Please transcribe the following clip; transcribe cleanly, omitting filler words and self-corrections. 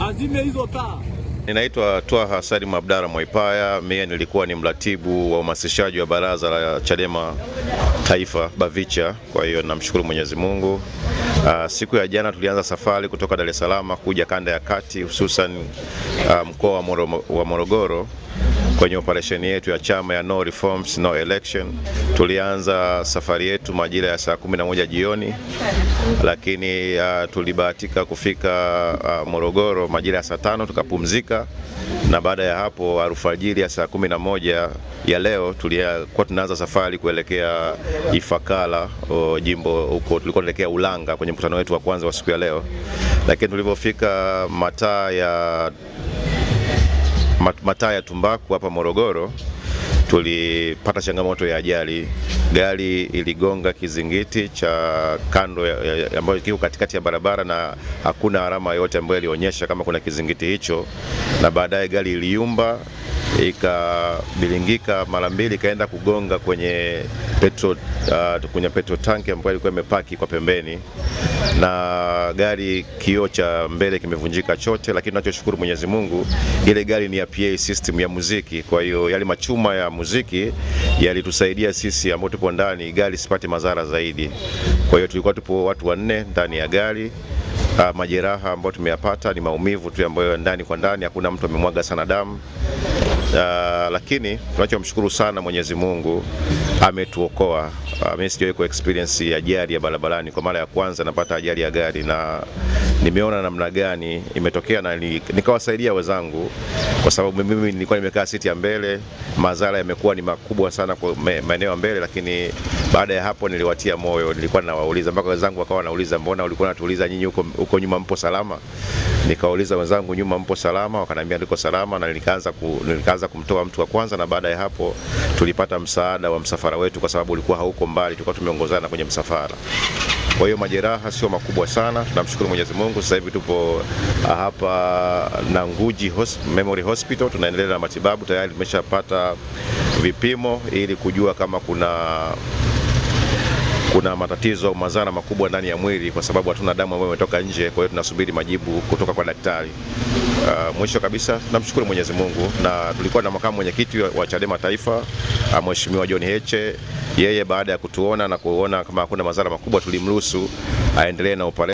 Azime hizo taa. Ninaitwa Twaha Salim Abdalla Mwaipaya. Mimi nilikuwa ni mratibu wa uhamasishaji wa baraza la Chadema Taifa Bavicha. Kwa hiyo namshukuru Mwenyezi Mungu. Siku ya jana tulianza safari kutoka Dar es Salaam kuja kanda ya kati, hususan mkoa wa Morogoro kwenye operesheni yetu ya chama ya No Reforms No Election. Tulianza safari yetu majira ya saa 11 jioni, lakini tulibahatika kufika Morogoro majira ya saa 5 tukapumzika, na baada ya hapo alfajiri ya saa 11 ya leo tulikuwa tunaanza safari kuelekea Ifakara, jimbo huko tulikuwa tunaelekea Ulanga kwenye mkutano wetu wa kwanza wa siku ya leo. Lakini tulipofika mataa ya Tumbaku hapa Morogoro, tulipata changamoto ya ajali. Gari iligonga kizingiti cha kando ambayo kiko katikati ya barabara, na hakuna alama yote ambayo ilionyesha kama kuna kizingiti hicho, na baadaye gari iliyumba ikabilingika mara mbili, ikaenda kugonga kwenye petrol tanki ambayo ilikuwa imepaki kwa pembeni, na gari kioo cha mbele kimevunjika chote. Lakini tunachoshukuru Mwenyezi Mungu, ile gari ni ya PA system ya muziki, kwa hiyo yale machuma ya muziki yalitusaidia sisi ambao tupo ndani gari sipate madhara zaidi. Kwa hiyo tulikuwa tupo watu 4 ndani ya gari. Majeraha ambayo tumeyapata ni maumivu tu ambayo ndani kwa ndani, hakuna mtu amemwaga sana damu. Lakini tunachomshukuru sana Mwenyezi Mungu, ametuokoa. Mimi sijawahi ku experience ajali ya barabarani, kwa mara ya kwanza napata ajali ya gari, na nimeona namna gani imetokea, na nikawasaidia wenzangu, kwa sababu mimi nilikuwa nimekaa siti ya mbele. Madhara yamekuwa ni makubwa sana kwa maeneo ya mbele, lakini baada ya hapo niliwatia moyo. Nilikuwa nawauliza, mpaka wenzangu wakawa wanauliza, mbona ulikuwa unatuuliza nyinyi huko nyuma mpo salama? Nikauliza wenzangu, nyuma mpo salama? Wakaniambia ndiko salama, na nikaanza kumtoa mtu wa kwanza, na baada ya hapo tulipata msaada wa msafara wetu, kwa sababu ulikuwa hauko mbali, tulikuwa tumeongozana kwenye msafara. Kwa hiyo majeraha sio makubwa sana, tunamshukuru Mwenyezi Mungu. Sasa hivi tupo hapa Nanguji Memorial Hospital, tunaendelea na matibabu. Tayari tumeshapata vipimo ili kujua kama kuna matatizo au madhara makubwa ndani ya mwili, kwa sababu hatuna damu ambayo imetoka nje. Kwa hiyo tunasubiri majibu kutoka kwa daktari. Mwisho kabisa tunamshukuru Mwenyezi Mungu, na tulikuwa na makamu mwenyekiti wa Chadema Taifa, Mheshimiwa John Heche. Yeye baada ya kutuona na kuona kama hakuna madhara makubwa, tulimruhusu aendelee na operesheni.